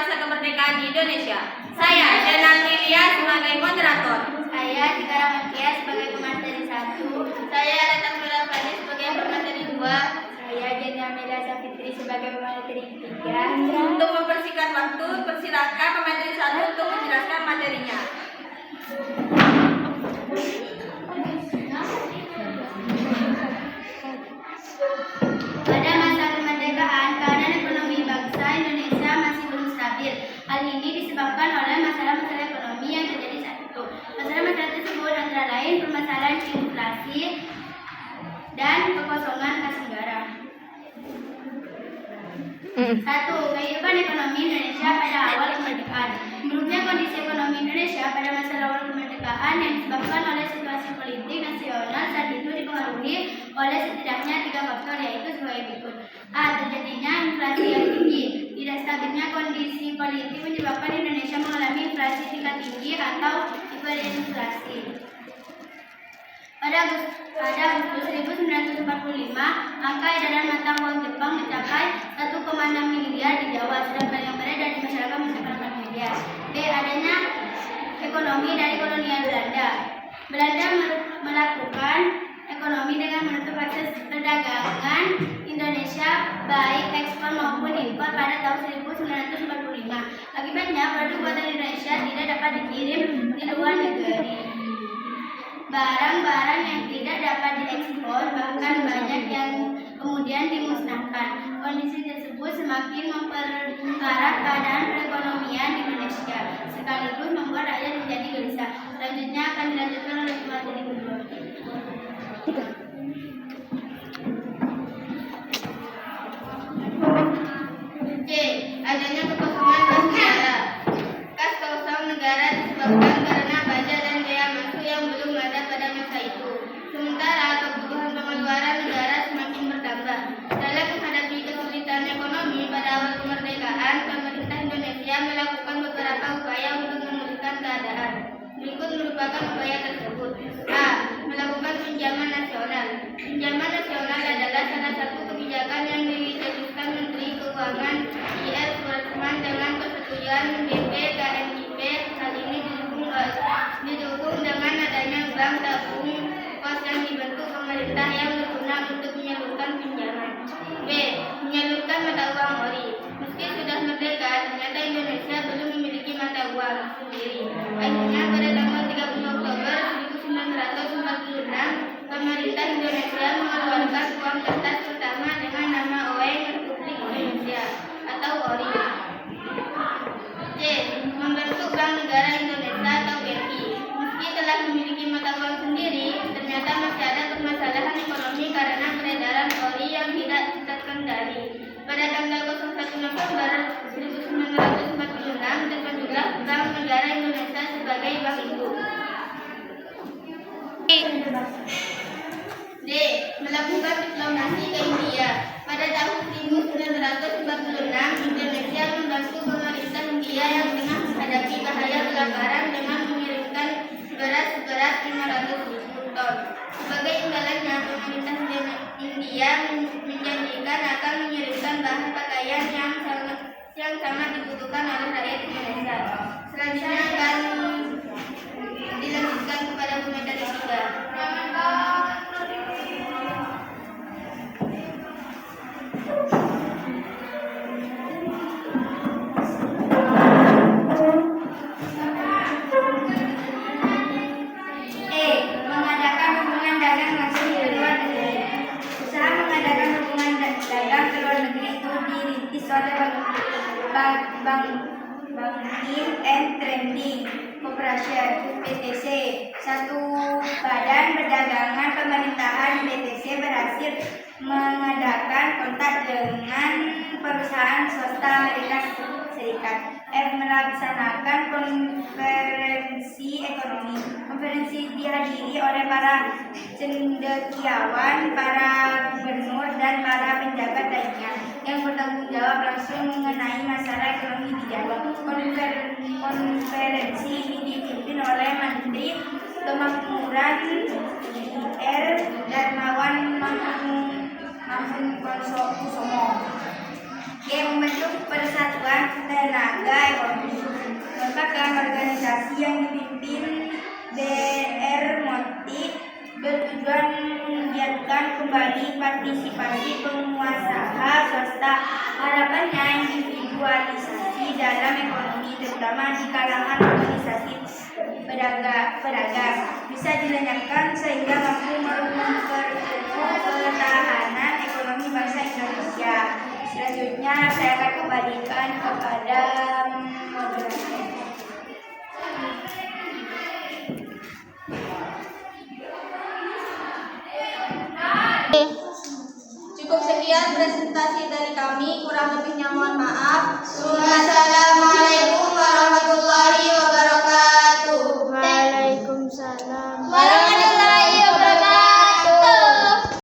Masa Kemerdekaan di Indonesia. Saya, Jenal Lilia, sebagai moderator. Saya, Tika Ramatia, sebagai pemateri 1. Saya, Retang Fani, sebagai pemateri 2. Saya, Jenal Mela Safitri, sebagai pemateri 3. Untuk mempersingkat waktu, persilakan pemateri 1 untuk menjelaskan materinya. Pada masa kemerdekaan, keadaan ekonomi bangsa Indonesia masih belum stabil. Hal ini disebabkan oleh masalah-masalah ekonomi yang terjadi saat itu. Masalah-masalah tersebut antara lain permasalahan inflasi dan kekosongan kas negara. 1. Kehidupan ekonomi Indonesia pada awal kemerdekaan. Menurutnya kondisi ekonomi Indonesia pada masa awal kemerdekaan yang disebabkan oleh situasi politik nasional saat itu dipengaruhi oleh setidaknya 3 faktor, yaitu sebagai berikut. A. Terjadinya inflasi yang tinggi. Tidak stabilnya kondisi politik menyebabkan Indonesia mengalami inflasi tingkat tinggi atau hiperinflasi. Pada Agustus 1945, angka edaran mata uang Jepang mencapai 1,6 miliar di Jawa, sedangkan yang beredar di masyarakat mencapai 4 miliar. B. Adanya ekonomi dari kolonial Belanda. Belanda melakukan ekonomi dengan menutup akses perdagangan Indonesia baik ekspor maupun impor pada tahun 1945. Akibatnya produk buatan Indonesia tidak dapat dikirim di luar negeri. Barang-barang yang tidak dapat diekspor bahkan banyak yang kemudian dimusnahkan. Kondisi tersebut semakin memperparah keadaan perekonomian Indonesia, sekaligus membuat rakyat menjadi gelisah. Selanjutnya akan dilanjutkan oleh materi kedua. C. Adanya kekosongan kas negara. Kas kosong negara disebabkan karena pajak dan bea masuk yang belum ada pada masa itu. Sementara kebutuhan pengeluaran negara semakin bertambah. Dalam menghadapi kesulitan ekonomi pada awal kemerdekaan, pemerintah Indonesia melakukan beberapa upaya untuk memulihkan keadaan. Berikut merupakan upaya tersebut. A. Melakukan pinjaman nasional. Pinjaman nasional adalah salah satu kebijakan yang dicetuskan Menteri Keuangan Ir Suratman dengan persetujuan BPKMIP. Hal ini didukung dengan adanya bank tabung pos yang dibentuk pemerintah yang berguna untuk menyalurkan pinjaman. B. Menyalurkan mata uang ori. Meski sudah merdeka, ternyata Indonesia belum memiliki mata uang sendiri. Akhirnya pada tanggal 30 Oktober 1946, pemerintah Indonesia mengeluarkan uang kertas pertama dengan nama Uang Republik Indonesia atau ORI. C. Membentuk Bank Negara Indonesia atau BNI. Meski telah memiliki mata uang sendiri, ternyata masih ada permasalahan ekonomi karena peredaran ORI yang tidak terkendali. Pada tanggal 01 November 1946 terbentuklah Bank Negara Indonesia sebagai bank induk. D. Melakukan diplomasi ke India. Pada tahun 1946, Indonesia membantu pemerintah India yang tengah menghadapi bahaya kelaparan dengan mengirimkan beras seberat 500.000 ton. Sebagai imbalannya, pemerintah India menjanjikan akan mengirimkan bahan pakaian yang sangat dibutuhkan oleh rakyat Indonesia. Selanjutnya akan dilanjutkan kepada pemateri 3. Mengadakan hubungan dagang langsung di luar negeri. Usaha mengadakan hubungan dagang ke luar negeri itu dirintis oleh Banking and Trading Corporation (BTC). Satu badan perdagangan pemerintahan BTC berhasil mengadakan kontak dengan perusahaan swasta Amerika Serikat. F. Melaksanakan konferensi ekonomi. Konferensi dihadiri oleh para cendekiawan, para gubernur, dan para penjabat lainnya yang bertanggung jawab langsung mengenai masalah ekonomi di Jawa. Konferensi ini dipimpin oleh Menteri Kemakmuran Ir Darmawan Mahmudkusumo. Membentuk Persatuan tenaga ekonomi merupakan organisasi yang dipimpin Dr. Monti bertujuan menggiatkan kembali partisipasi pengusaha swasta. Harapannya individualisasi dalam ekonomi terutama di kalangan organisasi pedagang bisa dilenyapkan sehingga mampu memperkuat ketahanan ekonomi bangsa Indonesia. Selanjutnya saya akan kembalikan kepada moderator. Cukup sekian presentasi dari kami, kurang lebihnya mohon maaf.